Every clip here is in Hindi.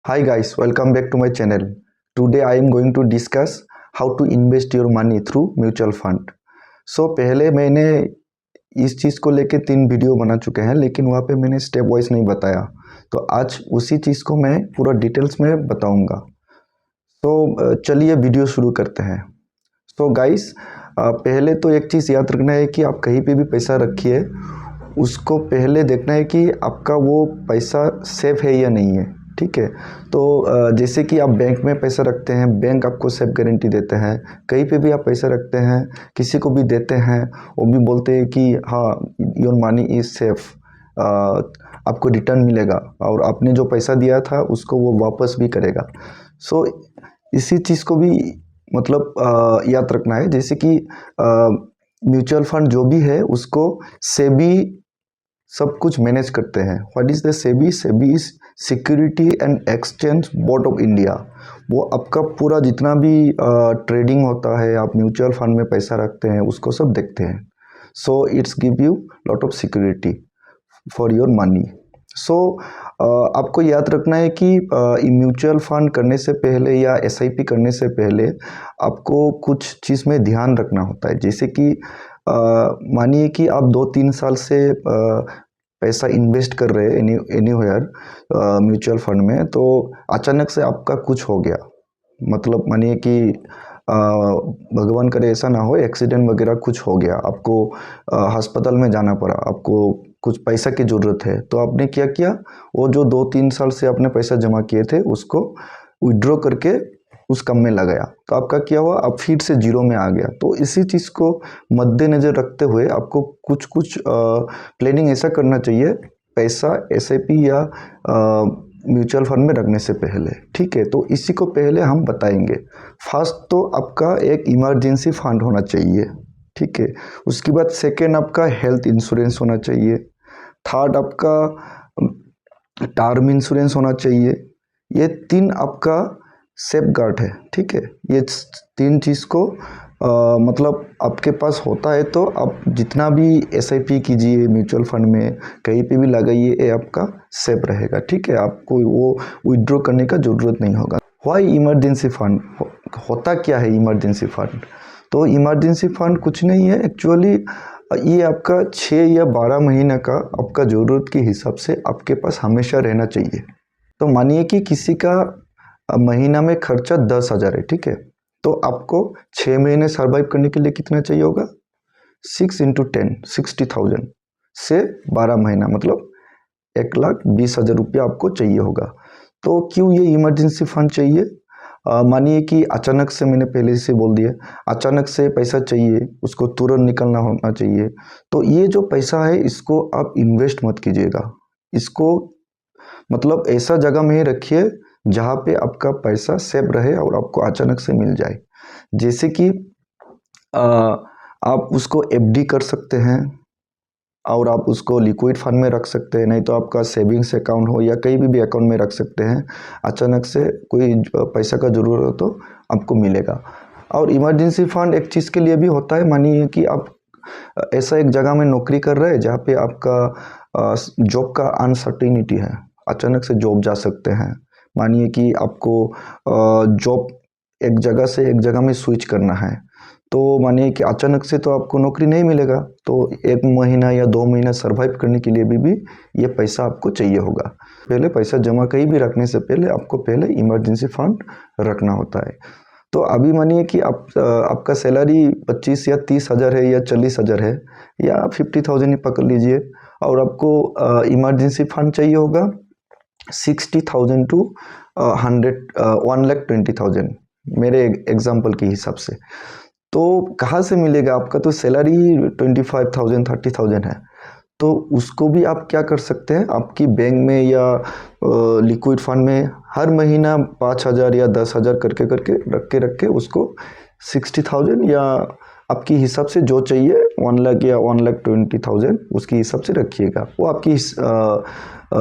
Hi guys, welcome back to my channel. Today I am going to discuss how to invest your money through mutual fund. पहले मैंने इस चीज़ को लेके 3 वीडियो बना चुके हैं, लेकिन वहाँ पे मैंने स्टेप वाइज नहीं बताया। तो आज उसी चीज़ को मैं पूरा डिटेल्स में बताऊंगा। चलिए वीडियो शुरू करते हैं। गाइस, पहले तो एक चीज़ याद रखना है कि आप कहीं पे भी पैसा रखिए, उसको पहले देखना है कि आपका वो पैसा सेफ है या नहीं है। ठीक है, तो जैसे कि आप बैंक में पैसा रखते हैं, बैंक आपको सेफ गारंटी देते हैं। कहीं पे भी आप पैसा रखते हैं, किसी को भी देते हैं, वो भी बोलते हैं कि हाँ, योर मनी इज़ सेफ, आपको रिटर्न मिलेगा और आपने जो पैसा दिया था उसको वो वापस भी करेगा। इसी चीज़ को भी मतलब याद रखना है। जैसे कि म्यूचुअल फंड जो भी है उसको सेबी सब कुछ मैनेज करते हैं। What is the SEBI? SEBI is security and exchange board of India. वो आपका पूरा जितना भी ट्रेडिंग होता है, आप म्यूचुअल फंड में पैसा रखते हैं, उसको सब देखते हैं। So it's give you lot of security for your money. आपको याद रखना है कि म्यूचुअल फंड करने से पहले या एसआईपी करने से पहले आपको कुछ चीज़ में ध्यान रखना होता है। जैसे कि मानिए कि आप 2-3 साल से पैसा इन्वेस्ट कर रहे हैं एनीवेयर म्यूचुअल फंड में, तो अचानक से आपका कुछ हो गया, मतलब मानिए कि भगवान करे ऐसा ना हो, एक्सीडेंट वगैरह कुछ हो गया, आपको अस्पताल में जाना पड़ा, आपको कुछ पैसा की ज़रूरत है, तो आपने क्या किया? वो जो 2-3 साल से आपने पैसा जमा किए थे उसको विड्रॉ करके उस काम में लगाया, तो आपका क्या हुआ? आप फिर से जीरो में आ गया। तो इसी चीज़ को मद्देनज़र रखते हुए आपको कुछ कुछ प्लानिंग ऐसा करना चाहिए पैसा एसआईपी या म्यूचुअल फंड में रखने से पहले। ठीक है, तो इसी को पहले हम बताएंगे। फर्स्ट तो आपका एक इमरजेंसी फंड होना चाहिए। ठीक है, उसके बाद सेकेंड आपका हेल्थ इंश्योरेंस होना चाहिए। थर्ड आपका टर्म इंश्योरेंस होना चाहिए। ये 3 आपका सेफ गार्ड है। ठीक है, ये 3 चीज़ को मतलब आपके पास होता है तो आप जितना भी एसआईपी कीजिए म्यूचुअल फंड में, कहीं पे भी लगाइए, ये आपका सेफ रहेगा। ठीक है, आपको वो विड्रॉ करने का ज़रूरत नहीं होगा। Why emergency fund? होता क्या है इमरजेंसी फंड? तो इमरजेंसी फंड कुछ नहीं है एक्चुअली, ये आपका 6 या 12 महीने का आपका ज़रूरत के हिसाब से आपके पास हमेशा रहना चाहिए। तो मानिए कि किसी का महीना में खर्चा 10,000 है। ठीक है, तो आपको 6 महीने सर्वाइव करने के लिए कितना चाहिए होगा? 6 × 10 60,000 से 12 महीना मतलब 1,20,000 रुपया आपको चाहिए होगा। तो क्यों ये इमरजेंसी फंड चाहिए? मानिए कि अचानक से, मैंने पहले से बोल दिया, अचानक से पैसा चाहिए, उसको तुरंत निकलना होना चाहिए। तो ये जो पैसा है इसको आप इन्वेस्ट मत कीजिएगा, इसको मतलब ऐसा जगह में ही रखिए जहाँ पे आपका पैसा सेफ रहे और आपको अचानक से मिल जाए। जैसे कि आप उसको एफडी कर सकते हैं और आप उसको लिक्विड फंड में रख सकते हैं, नहीं तो आपका सेविंग्स अकाउंट हो या कहीं भी अकाउंट में रख सकते हैं। अचानक से कोई पैसा का ज़रूरत हो तो आपको मिलेगा। और इमरजेंसी फंड एक चीज़ के लिए भी होता है। मानिए कि आप ऐसा एक जगह में नौकरी कर रहे हैं जहाँ पे आपका जॉब का अनसर्टेनिटी है, अचानक से जॉब जा सकते हैं। मानिए कि आपको जॉब एक जगह से एक जगह में स्विच करना है, तो मानिए कि अचानक से तो आपको नौकरी नहीं मिलेगा, तो 1 महीना या 2 महीना सर्वाइव करने के लिए भी ये पैसा आपको चाहिए होगा। पहले पैसा जमा कहीं भी रखने से पहले आपको पहले इमरजेंसी फंड रखना होता है। तो अभी मानिए कि आपका सैलरी 25 या 30,000 है या 40,000 है या 50,000 ही पकड़ लीजिए, और आपको इमरजेंसी फंड चाहिए होगा 60,000 टू 1,20,000 मेरे एग्जाम्पल के हिसाब से। तो कहाँ से मिलेगा? आपका तो सैलरी 25,000 30,000 है, तो उसको भी आप क्या कर सकते हैं, आपकी बैंक में या लिक्विड फंड में हर महीना 5,000 या 10,000 करके करके रख के उसको 60,000 या आपकी हिसाब से जो चाहिए 1 लाख या 1,20,000 उसकी हिसाब से रखिएगा। वो आपकी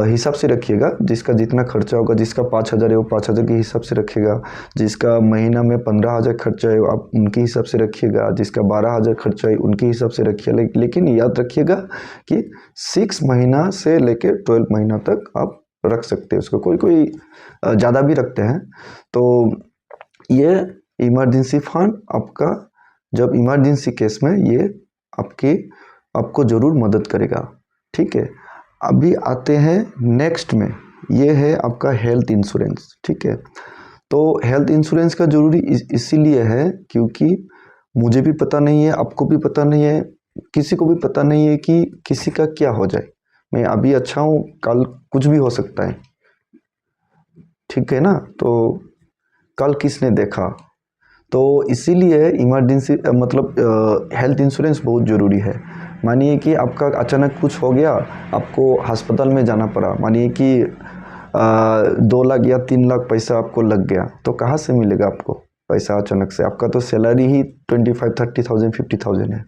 हिसाब से रखिएगा, जिसका जितना खर्चा होगा, जिसका 5,000 है वो 5,000 के हिसाब से रखिएगा, जिसका महीना में 15,000 खर्चा है आप उनके हिसाब से रखिएगा, जिसका 12,000 खर्चा है उनके हिसाब से रखिए। लेकिन याद रखिएगा कि 6 महीना से लेकर 12 महीना तक आप रख सकते हैं उसको, कोई कोई ज़्यादा भी रखते हैं। तो ये इमरजेंसी फंड आपका जब इमरजेंसी केस में ये आपको ज़रूर मदद करेगा, ठीक है। अभी आते हैं नेक्स्ट में, ये है आपका हेल्थ इंश्योरेंस, ठीक है। तो हेल्थ इंश्योरेंस का ज़रूरी इसीलिए है क्योंकि मुझे भी पता नहीं है, आपको भी पता नहीं है, किसी को भी पता नहीं है कि किसी का क्या हो जाए। मैं अभी अच्छा हूँ, कल कुछ भी हो सकता है, ठीक है ना। तो कल किसने देखा, तो इसीलिए इमरजेंसी मतलब हेल्थ इंश्योरेंस बहुत ज़रूरी है। मानिए कि आपका अचानक कुछ हो गया, आपको अस्पताल में जाना पड़ा, मानिए कि 2 लाख या 3 लाख पैसा आपको लग गया, तो कहाँ से मिलेगा आपको पैसा अचानक से? आपका तो सैलरी ही 25-30,000 50,000 है,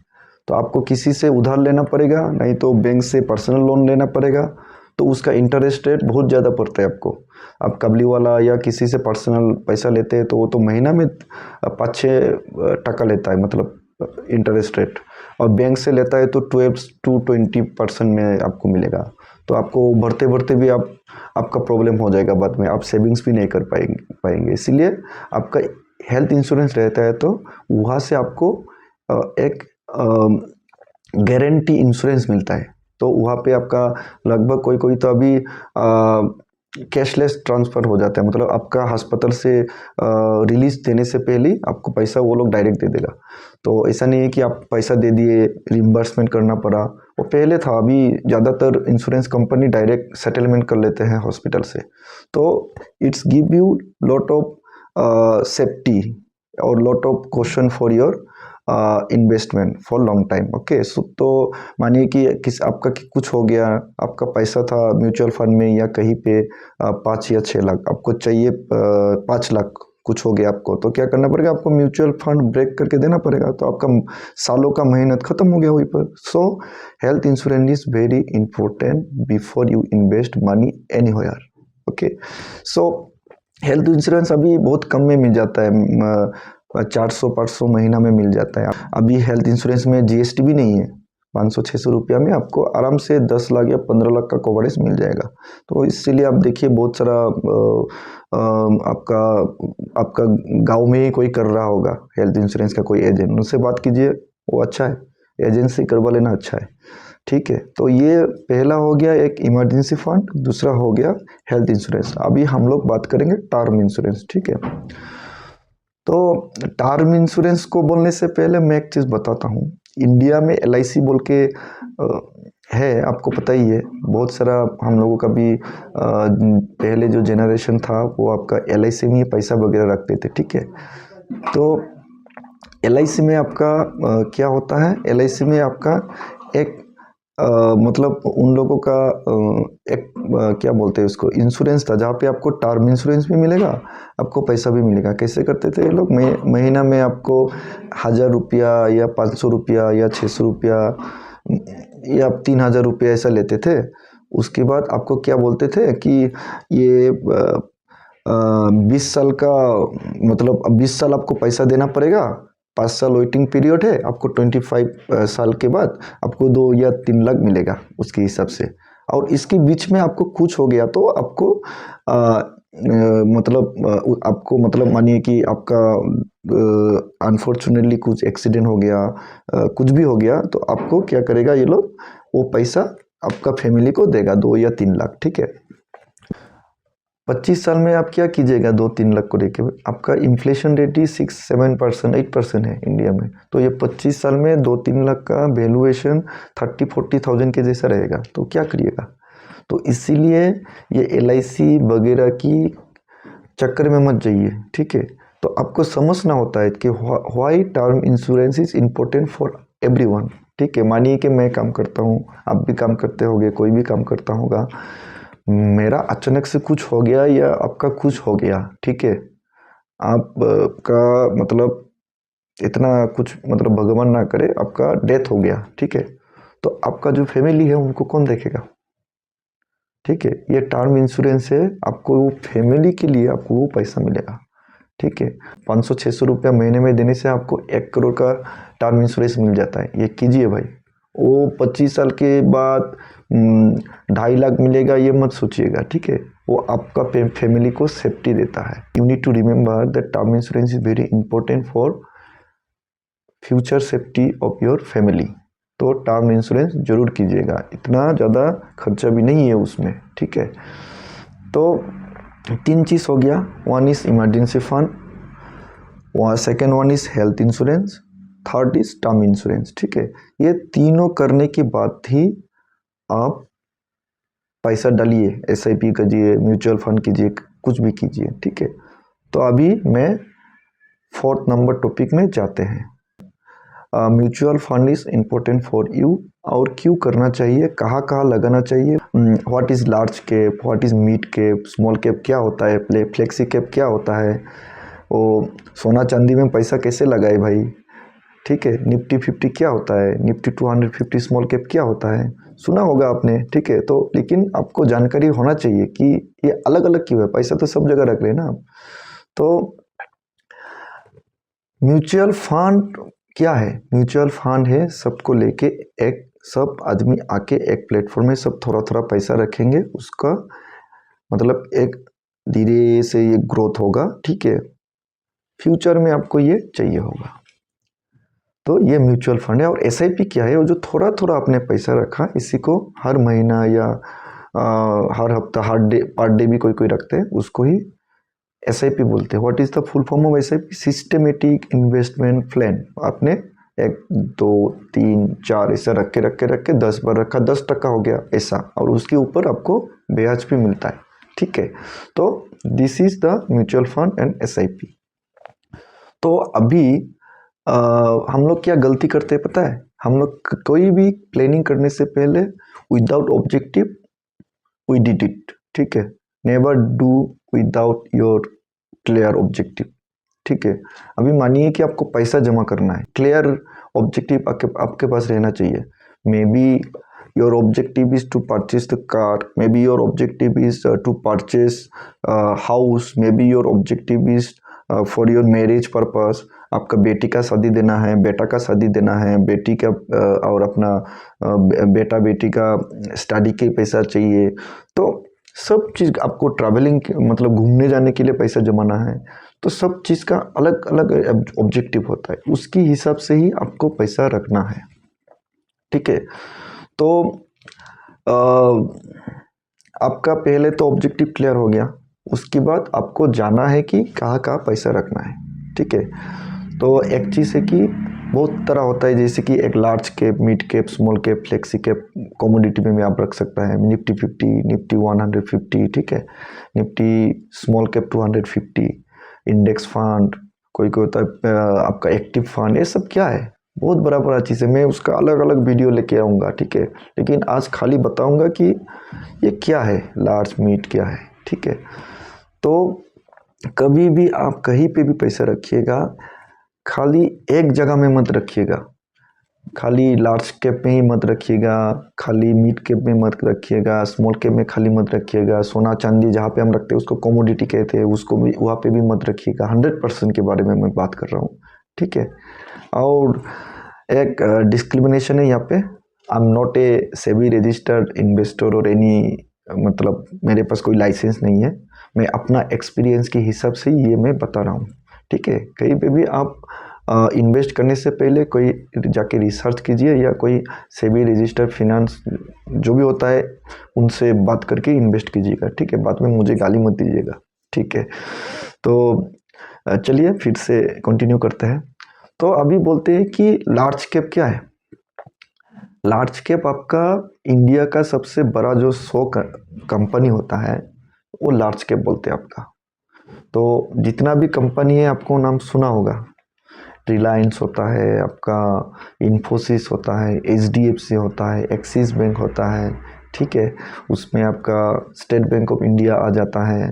तो आपको किसी से उधार लेना पड़ेगा, नहीं तो बैंक से पर्सनल लोन लेना पड़ेगा। तो उसका इंटरेस्ट रेट बहुत ज़्यादा पड़ता है आपको। आप कबली वाला या किसी से पर्सनल पैसा लेते हैं तो वो तो महीना में 5-6% लेता है, मतलब इंटरेस्ट रेट, और बैंक से लेता है तो 12-20% में आपको मिलेगा। तो आपको भरते भरते भी आपका प्रॉब्लम हो जाएगा, बाद में आप सेविंग्स भी नहीं कर पाएंगे। इसीलिए आपका हेल्थ इंश्योरेंस रहता है तो वहाँ से आपको एक गारंटी इंश्योरेंस मिलता है। तो वहाँ पे आपका लगभग कोई तो अभी कैशलेस ट्रांसफ़र हो जाता है, मतलब आपका अस्पताल से रिलीज देने से पहले आपको पैसा वो लोग डायरेक्ट दे देगा। तो ऐसा नहीं है कि आप पैसा दे दिए, रिम्बर्समेंट करना पड़ा, वो पहले था। अभी ज़्यादातर इंश्योरेंस कंपनी डायरेक्ट सेटलमेंट कर लेते हैं हॉस्पिटल से। तो it's give you lot of safety और lot of question for your investment for long time, okay. So तो मानिए कि आपका कुछ हो गया, आपका पैसा था म्यूचुअल फंड में या कहीं पे 5 या 6 लाख, आपको चाहिए 5 लाख, कुछ हो गया आपको, तो क्या करना पड़ेगा? आपको म्यूचुअल फंड ब्रेक करके देना पड़ेगा, तो आपका सालों का मेहनत खत्म हो गया वहीं पर। सो health insurance is very important before you invest money anywhere, okay. So health insurance अभी बहुत कम में मिल जाता है, 400-500 महीना में मिल जाता है। अभी हेल्थ इंश्योरेंस में जीएसटी भी नहीं है, 500-600 रुपया में आपको आराम से 10 लाख या 15 लाख का कवरेज मिल जाएगा। तो इसीलिए आप देखिए बहुत सारा आपका गांव में ही कोई कर रहा होगा हेल्थ इंश्योरेंस का कोई एजेंट, उनसे बात कीजिए, वो अच्छा है, एजेंसी करवा लेना अच्छा है, ठीक है। तो ये पहला हो गया एक इमरजेंसी फंड, दूसरा हो गया हेल्थ इंश्योरेंस। अभी हम लोग बात करेंगे टर्म इंश्योरेंस, ठीक है। तो टर्म इंश्योरेंस को बोलने से पहले मैं एक चीज़ बताता हूँ। इंडिया में LIC बोल के है, आपको पता ही है। बहुत सारा हम लोगों का भी पहले जो जनरेशन था वो आपका LIC में पैसा वगैरह रखते थे, ठीक है। तो LIC में आपका क्या होता है? LIC में आपका एक मतलब उन लोगों का एक क्या बोलते हैं उसको, इंश्योरेंस था, जहाँ पे आपको टर्म इंश्योरेंस भी मिलेगा, आपको पैसा भी मिलेगा। कैसे करते थे ये लोग? महीना में आपको 1,000 रुपया या 500 रुपया या 600 रुपया या 3,000 रुपया ऐसा लेते थे। उसके बाद आपको क्या बोलते थे कि ये 20 साल का, मतलब 20 साल आपको पैसा देना पड़ेगा, 5 साल वेटिंग पीरियड है, आपको 25 साल के बाद आपको 2 या 3 लाख मिलेगा उसके हिसाब से। और इसके बीच में आपको कुछ हो गया तो आपको आपको मतलब मानिए कि आपका अनफॉर्चुनेटली कुछ एक्सीडेंट हो गया, कुछ भी हो गया, तो आपको क्या करेगा ये लोग? वो पैसा आपका फैमिली को देगा, 2 या 3 लाख, ठीक है। 25 साल में आप क्या कीजिएगा 2-3 लाख को लेके? आपका इन्फ्लेशन रेट ही 6-7% 8% है इंडिया में, तो ये 25 साल में 2-3 लाख का वैल्यूएशन 30-40,000 के जैसा रहेगा, तो क्या करिएगा? तो इसीलिए ये LIC वगैरह की चक्कर में मत जाइए, ठीक है। तो आपको समझना होता है कि why term insurance is important for everyone, ठीक है। मानिए कि मैं काम करता हूँ, आप भी काम करते होंगे, कोई भी काम करता होगा, मेरा अचानक से कुछ हो गया या आपका कुछ हो गया, ठीक है, आपका मतलब इतना कुछ, मतलब भगवान ना करे आपका डेथ हो गया, ठीक है, तो आपका जो फैमिली है उनको कौन देखेगा? ठीक है, ये टर्म इंश्योरेंस है, आपको वो फैमिली के लिए आपको वो पैसा मिलेगा, ठीक है। 500-600 रुपया महीने में देने से आपको 1 करोड़ का टर्म इंश्योरेंस मिल जाता है। ये कीजिए भाई, वो 25 साल के बाद 2.5 लाख मिलेगा ये मत सोचिएगा, ठीक है। वो आपका फैमिली को सेफ्टी देता है। You need to remember that term insurance is very important for future safety of your family. तो टर्म इंश्योरेंस जरूर कीजिएगा, इतना ज़्यादा खर्चा भी नहीं है उसमें, ठीक है। तो 3 चीज़ हो गया, one is emergency fund, second one is health insurance, third is term insurance, ठीक है। ये तीनों करने के बाद ही आप पैसा डालिए, SIP कीजिए, म्यूचुअल फंड कीजिए, कुछ भी कीजिए, ठीक है। तो अभी मैं 4th नंबर टॉपिक में जाते हैं। Mutual fund is important for you, और क्यों करना चाहिए, कहाँ कहाँ लगाना चाहिए, what is large cap, what is mid cap, small cap क्या होता है, फ्लेक्सी कैप क्या होता है, वो सोना चांदी में पैसा कैसे लगाए भाई, ठीक है। निफ्टी 50 क्या होता है, निफ्टी 250 स्मॉल कैप क्या होता है, सुना होगा आपने, ठीक है। तो लेकिन आपको जानकारी होना चाहिए कि ये अलग अलग क्यों है, पैसा तो सब जगह रख रहे हैं ना आप। तो म्यूचुअल फंड क्या है, म्यूचुअल फंड है सबको लेके एक, सब आदमी आके एक प्लेटफॉर्म में सब थोड़ा थोड़ा पैसा रखेंगे, उसका मतलब एक धीरे से ये ग्रोथ होगा, ठीक है। फ्यूचर में आपको ये चाहिए होगा, तो ये म्यूचुअल फंड है। और SIP क्या है, वो जो थोड़ा थोड़ा आपने पैसा रखा, इसी को हर महीना या हर हफ्ता, हर डे, पर डे भी कोई कोई रखते हैं, उसको ही SIP बोलते हैं। What is the full form of SIP, systematic investment plan. आपने 1 2 3 4 ऐसा रख के 10 बार रखा, 10% हो गया ऐसा, और उसके ऊपर आपको ब्याज भी मिलता है, ठीक है। तो this is the mutual fund and SIP। तो अभी हम लोग क्या गलती करते हैं पता है, हम लोग कोई भी प्लानिंग करने से पहले without objective we did it, ठीक है। Never do without your clear objective, ठीक है। अभी मानिए कि आपको पैसा जमा करना है, क्लियर ऑब्जेक्टिव आपके पास रहना चाहिए। Maybe your objective is to purchase the car, maybe your objective is to purchase house, maybe your objective is for your marriage purpose, आपका बेटी का शादी देना है, बेटा का शादी देना है, बेटी का और अपना बेटा बेटी का स्टडी के पैसा चाहिए। तो सब चीज़ आपको ट्रैवलिंग मतलब घूमने जाने के लिए पैसा जमाना है, तो सब चीज़ का अलग अलग ऑब्जेक्टिव होता है, उसके हिसाब से ही आपको पैसा रखना है, ठीक है। तो आपका पहले तो ऑब्जेक्टिव क्लियर हो गया, उसके बाद आपको जाना है कि कहाँ कहाँ पैसा रखना है, ठीक है। तो एक चीज़ है कि बहुत तरह होता है, जैसे कि एक large cap, mid cap, small cap, flexi cap, commodity में भी आप रख सकता है, निफ्टी 50, निफ्टी 150, ठीक है, Nifty small cap 250, index fund, कोई कोई होता है आपका एक्टिव फंड, ये सब क्या है, बहुत बड़ा बड़ा चीज़ है। मैं उसका अलग अलग वीडियो लेके आऊँगा, ठीक है। लेकिन आज खाली बताऊँगा कि ये क्या है, लार्ज मिड क्या है, ठीक है। तो कभी भी आप कहीं पे भी पैसा रखिएगा, खाली एक जगह में मत रखिएगा, खाली लार्ज कैप में ही मत रखिएगा, खाली मिड कैप में मत रखिएगा, स्मॉल कैप में खाली मत रखिएगा, सोना चांदी जहाँ पे हम रखते हैं उसको कमोडिटी कहते हैं, उसको भी वहाँ पे भी मत रखिएगा। 100% के बारे में मैं बात कर रहा हूँ, ठीक है। और एक डिस्क्रिमिनेशन है यहाँ पे, I am not a SEBI registered investor और एनी, मतलब मेरे पास कोई लाइसेंस नहीं है, मैं अपना एक्सपीरियंस के हिसाब से ये मैं बता रहा हूँ, ठीक है। कहीं पे भी आप इन्वेस्ट करने से पहले कोई जाके रिसर्च कीजिए, या कोई सेबी रजिस्टर्ड फिनेंस जो भी होता है उनसे बात करके इन्वेस्ट कीजिएगा, ठीक है। बाद में मुझे गाली मत दीजिएगा, ठीक है। तो चलिए फिर से कंटिन्यू करते हैं। तो अभी बोलते हैं कि लार्ज कैप क्या है। लार्ज कैप आपका इंडिया का सबसे बड़ा जो 100 कंपनी होता है वो लार्ज कैप बोलते हैं आपका। तो जितना भी कंपनी है आपको नाम सुना होगा, रिलायंस होता है आपका, इन्फोसिस होता है, HDFC होता है, एक्सिस बैंक होता है, ठीक है। उसमें आपका स्टेट बैंक ऑफ इंडिया आ जाता है,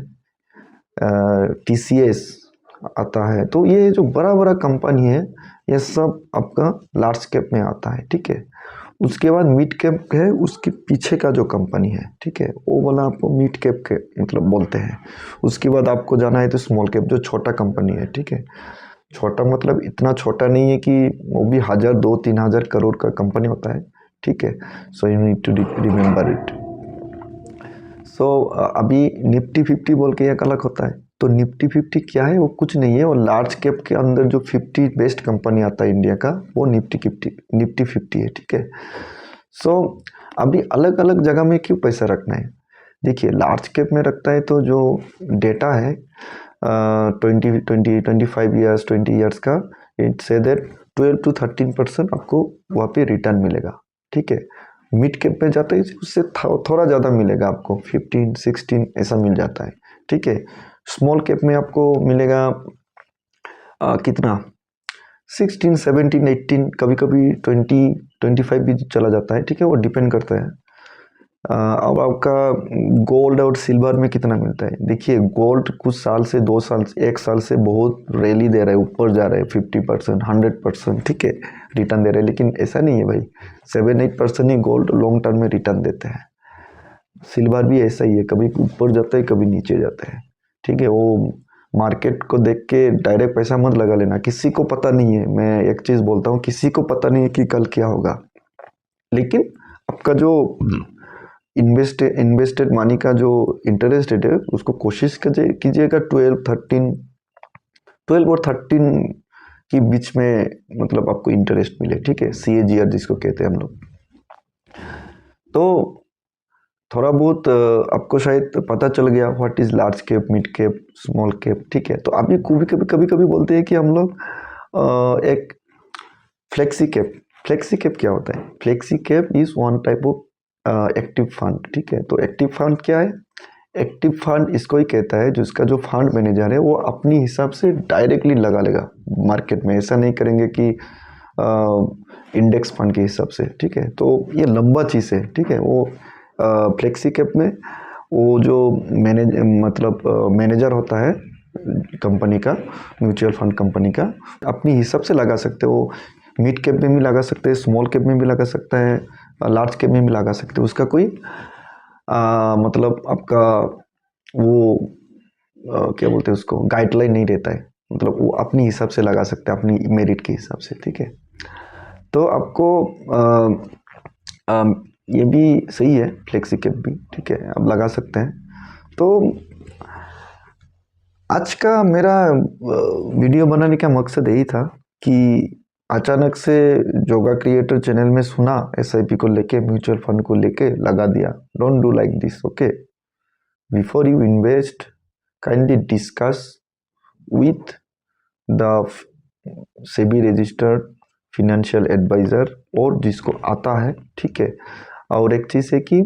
TCS आता है। तो ये जो बड़ा बड़ा कंपनी है ये सब आपका लार्ज कैप में आता है, ठीक है। उसके बाद मिड कैप है, उसके पीछे का जो कंपनी है, ठीक है, वो वाला आपको मिड कैप के मतलब बोलते हैं। उसके बाद आपको जाना है तो स्मॉल कैप, जो छोटा कंपनी है, ठीक है। छोटा मतलब इतना छोटा नहीं है कि वो भी 1000 2 3 हजार करोड़ का कंपनी होता है, ठीक है। So you need to remember it. So अभी निफ्टी 50 बोल के एक अलग होता है। तो निफ्टी 50 क्या है? वो कुछ नहीं है, वो लार्ज कैप के अंदर जो 50 बेस्ट कंपनी आता है इंडिया का, वो निफ्टी 50 है, ठीक है। सो अभी अलग अलग जगह में क्यों पैसा रखना है? देखिए, लार्ज कैप में रखता है तो जो डेटा है 25 ईयर्स 20 ईयर्स का, इट से दैट 12 to 13% आपको वहाँ पे रिटर्न मिलेगा, ठीक है। मिड कैप में जाता है उससे थोड़ा ज़्यादा मिलेगा आपको, 15-16 ऐसा मिल जाता है, ठीक है। स्मॉल कैप में आपको मिलेगा कितना, 16, 17, 18, कभी कभी 20, 25 भी चला जाता है, ठीक है। वो डिपेंड करता है। अब आपका गोल्ड और सिल्वर में कितना मिलता है? देखिए, गोल्ड कुछ साल से, 2 साल से, 1 साल से बहुत रैली दे रहा है, ऊपर जा रहा है, 50%, 100%, ठीक है, रिटर्न दे रहे हैं। लेकिन ऐसा नहीं है भाई, 7-8% ही गोल्ड लॉन्ग टर्म में रिटर्न देते हैं। सिल्वर भी ऐसा ही है, कभी ऊपर जाता है, कभी नीचे जाता है, ठीक है। वो मार्केट को देख के डायरेक्ट पैसा मत लगा लेना, किसी को पता नहीं है। मैं एक चीज़ बोलता हूँ, किसी को पता नहीं है कि कल क्या होगा। लेकिन आपका जो इन्वेस्टेड मनी का जो इंटरेस्ट रेट है, उसको कोशिश कीजिएगा 12 और 13 के बीच में, मतलब आपको इंटरेस्ट मिले, ठीक है। CAGR जिसको कहते हैं हम लोग। तो थोड़ा बहुत आपको शायद पता चल गया what is large cap, mid cap, small cap, ठीक है। तो अभी कभी कभी बोलते हैं कि हम लोग एक फ्लेक्सी कैप क्या होता है? Flexi cap is one type of active fund, ठीक है। तो एक्टिव फंड क्या है? एक्टिव फंड इसको ही कहता है जिसका जो फंड मैनेजर है वो अपनी हिसाब से डायरेक्टली लगा लेगा मार्केट में, ऐसा नहीं करेंगे कि इंडेक्स फंड के हिसाब से, ठीक है। तो ये लंबा चीज़ है, ठीक है। वो फ्लेक्सी कैप में वो जो मैनेजर होता है कंपनी का, म्यूचुअल फंड कंपनी का, अपनी हिसाब से लगा सकते हो। मिड कैप में भी लगा सकते हैं, स्मॉल कैप में भी लगा सकता है, लार्ज कैप में भी लगा सकते हो। उसका कोई मतलब आपका वो क्या बोलते हैं उसको, गाइडलाइन नहीं रहता है, मतलब वो अपनी हिसाब से लगा सकते हैं, अपनी मेरिट के हिसाब से, ठीक है। तो आपको ये भी सही है, फ्लेक्सी कैप भी, ठीक है, आप लगा सकते हैं। तो आज का मेरा वीडियो बनाने का मकसद यही था कि अचानक से जोगा क्रिएटर चैनल में सुना SIP को लेके, म्यूचुअल फंड को लेके, लगा दिया। Don't do like this, okay. Before you invest, kindly discuss with the SEBI registered financial adviser और जिसको आता है, ठीक है। और एक चीज़ है कि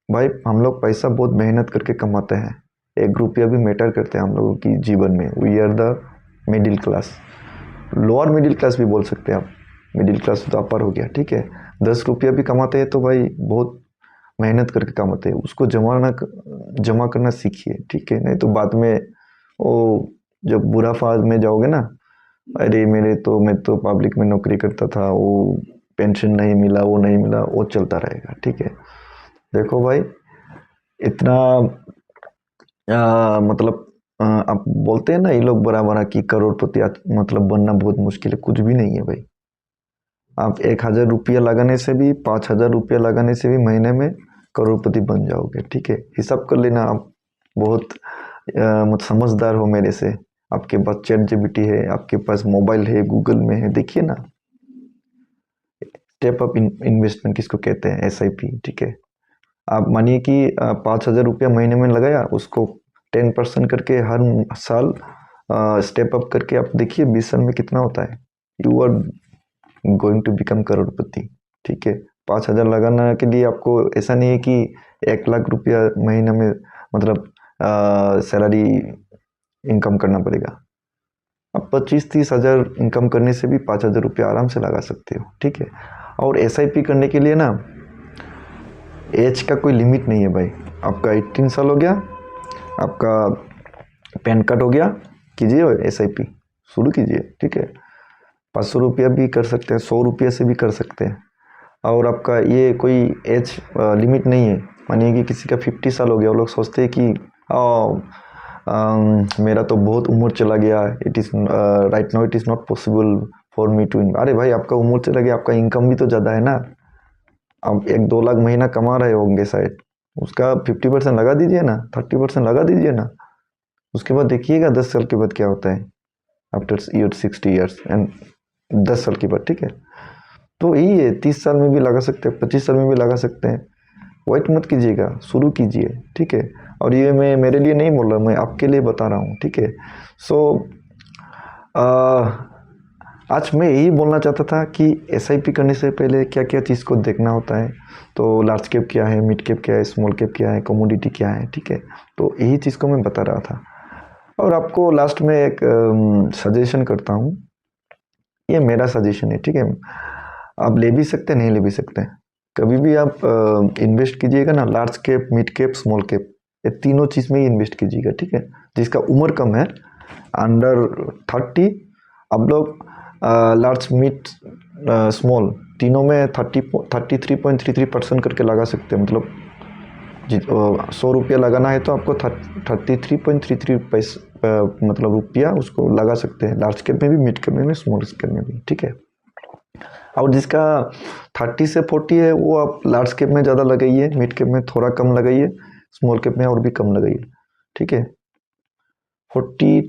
भाई, हम लोग पैसा बहुत मेहनत करके कमाते हैं, 1 रुपया भी मैटर करते हैं हम लोगों की जीवन में। We are the middle class, lower middle class भी बोल सकते हैं आप, मिडिल क्लास तो अपर हो गया, ठीक है। 10 रुपया भी कमाते हैं तो भाई बहुत मेहनत करके कमाते हैं, उसको जमा करना सीखिए, ठीक है। नहीं तो बाद में वो जब बुरा फाज में जाओगे ना, अरे मैं तो पब्लिक में नौकरी करता था, वो पेंशन नहीं मिला, वो नहीं मिला, वो चलता रहेगा, ठीक है। देखो भाई, इतना मतलब आप बोलते हैं ना ये लोग बड़ा बड़ा कि करोड़पति मतलब बनना बहुत मुश्किल है, कुछ भी नहीं है भाई। आप 1,000 रुपया लगाने से भी, 5,000 रुपया लगाने से भी महीने में करोड़पति बन जाओगे, ठीक है। हिसाब कर लेना आप, बहुत समझदार हो मेरे से। आपके पास ChatGPT है, आपके पास मोबाइल है, गूगल में है, देखिए ना। स्टेप अप इन्वेस्टमेंट किसको कहते हैं? SIP, ठीक है। आप मानिए कि 5,000 रुपया महीने में लगाया, उसको 10% करके हर साल स्टेप अप करके आप देखिए 20 साल में कितना होता है। You are going to become crorepati, ठीक है। 5,000 लगाने के लिए आपको ऐसा नहीं है कि 1,00,000 रुपया महीने में, मतलब सैलरी इनकम करना पड़ेगा। आप 25-30 हज़ार इनकम करने से भी 5,000 रुपया आराम से लगा सकते हो, ठीक है। और SIP करने के लिए ना एज का कोई लिमिट नहीं है भाई। आपका 18 साल हो गया, आपका पैन कार्ड हो गया, कीजिए SIP शुरू कीजिए, ठीक है। 500 रुपया भी कर सकते हैं, 100 रुपया से भी कर सकते हैं। और आपका ये कोई एज लिमिट नहीं है। मानिए कि किसी का 50 साल हो गया, वो लोग सोचते हैं कि मेरा तो बहुत उम्र चला गया, it is right now it is not possible for me to. अरे भाई, आपका उम्र चला गया, आपका इनकम भी तो ज़्यादा है ना, अब 1-2 लाख महीना कमा रहे होंगे शायद, उसका 50% लगा दीजिए ना, 30% लगा दीजिए ना, उसके बाद देखिएगा 10 साल के बाद क्या होता है, आफ्टर ईयर 60 ईयर्स एंड 10 साल के बाद, ठीक है। तो यही है, 30 साल में भी लगा सकते हैं, 25 साल में भी लगा सकते हैं। वेट मत कीजिएगा, शुरू कीजिए, ठीक है। और ये मैं मेरे लिए नहीं बोल रहा, मैं आपके लिए बता रहा हूँ, ठीक है। सो आज मैं यही बोलना चाहता था कि एसआईपी करने से पहले क्या क्या चीज़ को देखना होता है। तो लार्ज कैप क्या है, मिड कैप क्या है, स्मॉल कैप क्या है, कमोडिटी क्या है, ठीक है। तो यही चीज़ को मैं बता रहा था। और आपको लास्ट में एक सजेशन करता हूँ, ये मेरा सजेशन है, ठीक है। आप ले भी सकते हैं, नहीं ले भी सकते हैं। कभी भी आप इन्वेस्ट कीजिएगा ना, large cap, mid cap, small cap, ये तीनों चीज़ में ही इन्वेस्ट कीजिएगा, ठीक है। जिसका उम्र कम है, अंडर 30, आप लोग लार्ज, मिड, स्मॉल, तीनों में 33.33% करके लगा सकते हैं। मतलब 100 रुपया लगाना है तो आपको 33.33 मतलब रुपया उसको लगा सकते हैं, लार्ज कैप में भी, मिड कैप में भी, स्मॉल कैप में भी, ठीक है। और जिसका 30 से 40 है वो आप लार्ज कैप में ज़्यादा लगाइए, मिड कैप में थोड़ा कम लगाइए, स्मॉल कैप में और भी कम लगाइए, ठीक है। 40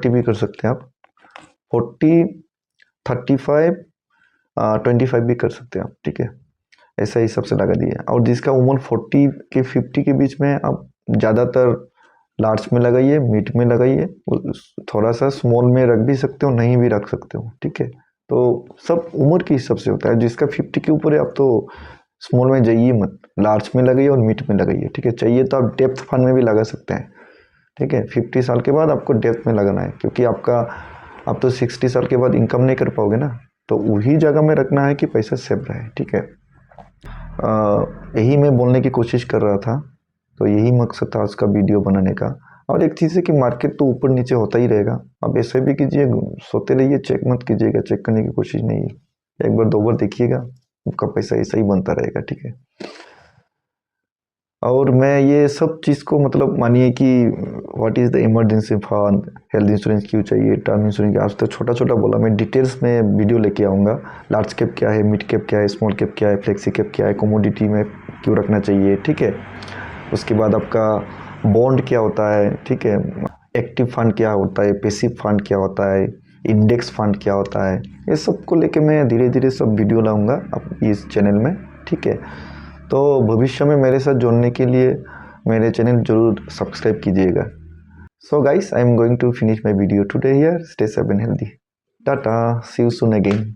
भी कर सकते हैं आप, 40, 35, 25 भी कर सकते हैं आप, ठीक है। ऐसा ही सबसे लगा दिया। और जिसका उम्र 40 के 50 के बीच में, आप ज़्यादातर लार्ज में लगाइए, मिड में लगाइए, थोड़ा सा स्मॉल में रख भी सकते हो, नहीं भी रख सकते हो, ठीक है। तो सब उम्र के हिसाब से होता है। जिसका 50 के ऊपर है आप तो स्मॉल में जाइए मत, लार्ज में लगाइए और मिड में लगाइए, ठीक है। चाहिए तो आप डेप्थ फंड में भी लगा सकते हैं, ठीक है। 50 साल के बाद आपको डेप्थ में लगाना है, क्योंकि आप तो 60 साल के बाद इनकम नहीं कर पाओगे ना, तो वही जगह में रखना है कि पैसा सेव रहे, ठीक है। यही मैं बोलने की कोशिश कर रहा था। तो यही मकसद था उसका वीडियो बनाने का। और एक चीज़ है कि मार्केट तो ऊपर नीचे होता ही रहेगा, आप ऐसे भी कीजिए, सोते रहिए, चेक मत कीजिएगा, चेक करने की कोशिश नहीं है। एक बार 2 बार देखिएगा, आपका पैसा ऐसा ही बनता रहेगा, ठीक है। और मैं ये सब चीज़ को मतलब मानिए कि what is the emergency fund, health insurance क्यों चाहिए, टर्म इंश्योरेंस, आज तो छोटा छोटा बोला, मैं डिटेल्स में वीडियो लेके आऊँगा। लार्ज कैप क्या है, मिड कैप क्या है, स्मॉल कैप क्या है, फ्लेक्सी कैप क्या है, कमोडिटी में क्यों रखना चाहिए, ठीक है। उसके बाद आपका बॉन्ड क्या होता है, ठीक है। एक्टिव फंड क्या होता है, पैसिव फंड क्या होता है, इंडेक्स फंड क्या होता है, ये सब को लेके मैं धीरे धीरे सब वीडियो लाऊंगा अब इस चैनल में, ठीक है। तो भविष्य में मेरे साथ जुड़ने के लिए मेरे चैनल जरूर सब्सक्राइब कीजिएगा। So guys, I am going to finish my video today here. Stay safe and healthy. Tata, see you soon again.